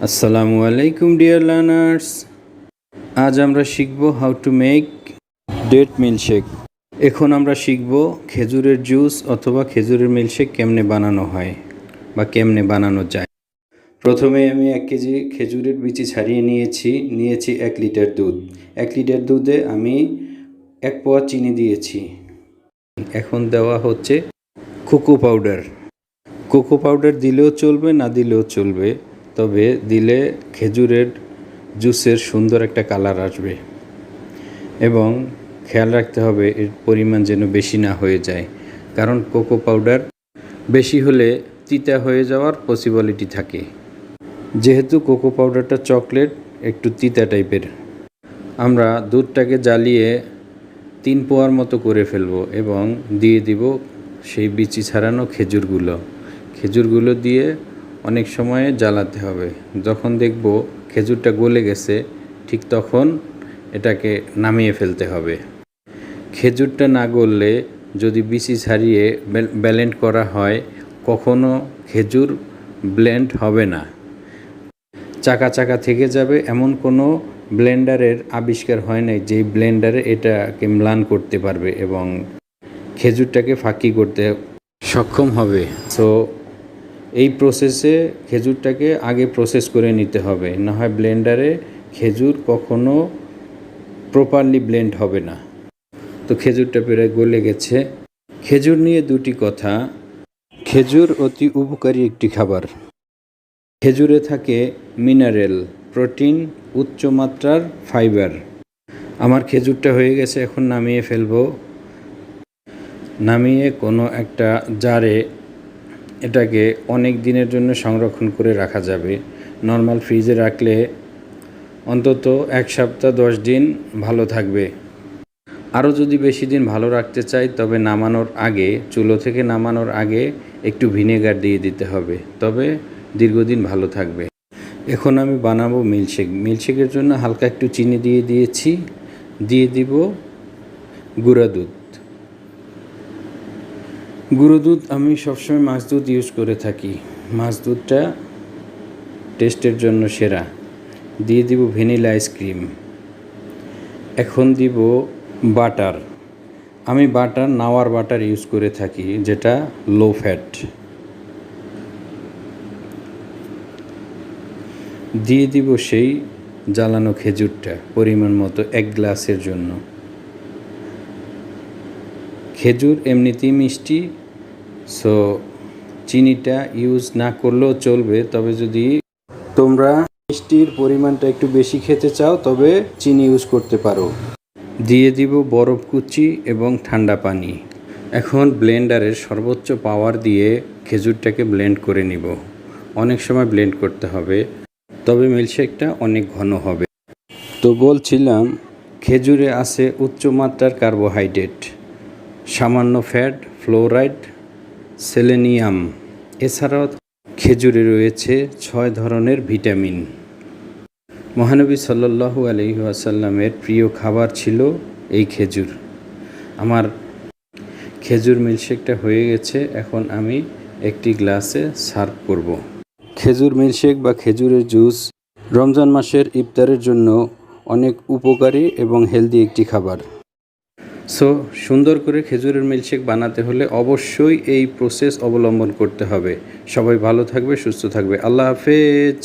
আসসালামু আলাইকুম dear learners. আজ আমরা শিখব how to make date milkshake. এখন আমরা শিখব খেজুরের জুস অথবা খেজুরের মিল্কশেক কেমনে বানানো হয় বা কেমনে বানানো যায়। প্রথমে আমি 1 কেজি খেজুরের বিচি ছাড়িয়ে নিয়েছি 1 লিটার দুধ। 1 লিটার দুধে আমি 1 পোয়া চিনি দিয়েছি। এখন দেওয়া হচ্ছে কোকো পাউডার। কোকো পাউডার দিলেও চলবে, না দিলেও চলবে, তবে দিলে খেজুরের জুসের সুন্দর একটা কালার আসবে এবং খেয়াল রাখতে হবে এর পরিমাণ যেন বেশি না হয়ে যায়, কারণ কোকো পাউডার বেশি হলে তিতা হয়ে যাওয়ার পসিবিলিটি থাকে। যেহেতু কোকো পাউডারটা চকলেট, একটু তিতা টাইপের, আমরা দুধটাকে জ্বালিয়ে 3 পোয়ার মতো করে ফেলবো এবং দিয়ে দিব সেই বিচি ছাড়ানো খেজুরগুলো দিয়ে অনেক সময় জ্বালাতে হবে। যখন দেখব খেজুরটা গলে গেছে, ঠিক তখন এটাকে নামিয়ে ফেলতে হবে। খেজুরটা না গললে যদি বিচি ছাড়িয়ে ব্লেন্ড করা হয়, কখনো খেজুর ব্লেন্ড হবে না, চাকা চাকা থেকে যাবে। এমন কোনো ব্লেন্ডারের আবিষ্কার হয় নাই যেই ব্লেন্ডারে এটাকে ম্লান করতে পারবে এবং খেজুরটাকে ফাঁকি করতে সক্ষম হবে। সো এই প্রসেসে খেজুরটাকে আগে প্রসেস করে নিতে হবে, না হয় ব্লেন্ডারে খেজুর কখনো প্রপারলি ব্লেন্ড হবে না। তো খেজুরটা প্রায় গলে গেছে। খেজুর নিয়ে 2টি কথা। খেজুর অতি উপকারী একটি খাবার। খেজুরে থাকে মিনারেল, প্রোটিন, উচ্চ মাত্রার ফাইবার। আমার খেজুরটা হয়ে গেছে, এখন নামিয়ে ফেলবো। নামিয়ে কোনো একটা জারে এটাকে অনেক দিনের জন্য সংরক্ষণ করে রাখা যাবে। নর্মাল ফ্রিজে রাখলে অন্তত 1 সপ্তাহ 10 দিন ভালো থাকবে। আরও যদি বেশি দিন ভালো রাখতে চাই, তবে চুলো থেকে নামানোর আগে একটু ভিনেগার দিয়ে দিতে হবে, তবে দীর্ঘদিন ভালো থাকবে। এখন আমি বানাবো মিল্কশেক। মিল্কশেকের জন্য হালকা একটু চিনি দিয়ে দিব গুঁড়ো দুধ। আমি সবসময় মাছ দুধ ইউজ করে থাকি। মাছ দুধটা টেস্টের জন্য সেরা। দিয়ে দিব ভ্যানিলা আইসক্রিম। এখন দিব বাটার। আমি নাওয়ার বাটার ইউজ করে থাকি, যেটা লো ফ্যাট। দিয়ে দিব সেই জ্বালানো খেজুরটা পরিমাণ মতো 1 গ্লাসের জন্য। খেজুর এমনিতেই মিষ্টি, সো চিনিটা ইউজ না করলেও চলবে, তবে যদি তোমরা মিষ্টির পরিমাণটা একটু বেশি খেতে চাও, তবে চিনি ইউজ করতে পারো। দিয়ে দিব বরফ কুচি এবং ঠান্ডা পানি। এখন ব্লেন্ডারের সর্বোচ্চ পাওয়ার দিয়ে খেজুরটাকে ব্লেন্ড করে নিব। অনেক সময় ব্লেন্ড করতে হবে, তবে মিল্কশেকটা অনেক ঘন হবে। তো বলছিলাম, খেজুরে আছে উচ্চ মাত্রার কার্বোহাইড্রেট, সামান্য ফ্যাট, ফ্লোরাইড, সেলেনিয়াম। এছাড়াও খেজুরে রয়েছে 6 ধরনের ভিটামিন। মহানবী সাল্লাল্লাহু আলাইহি ওয়াসাল্লামের প্রিয় খাবার ছিল এই খেজুর। আমার খেজুর মিল্কশেকটা হয়ে গেছে, এখন আমি একটি গ্লাসে সার্ভ করব। খেজুর মিল্কশেক বা খেজুরের জুস রমজান মাসের ইফতারের জন্য অনেক উপকারী এবং হেলদি একটি খাবার। সো সুন্দর করে খেজুরের মিল্কশেক বানাতে হলে অবশ্যই এই প্রসেস অবলম্বন করতে হবে। সবাই ভালো থাকবে, সুস্থ থাকবে। আল্লাহ হাফেজ।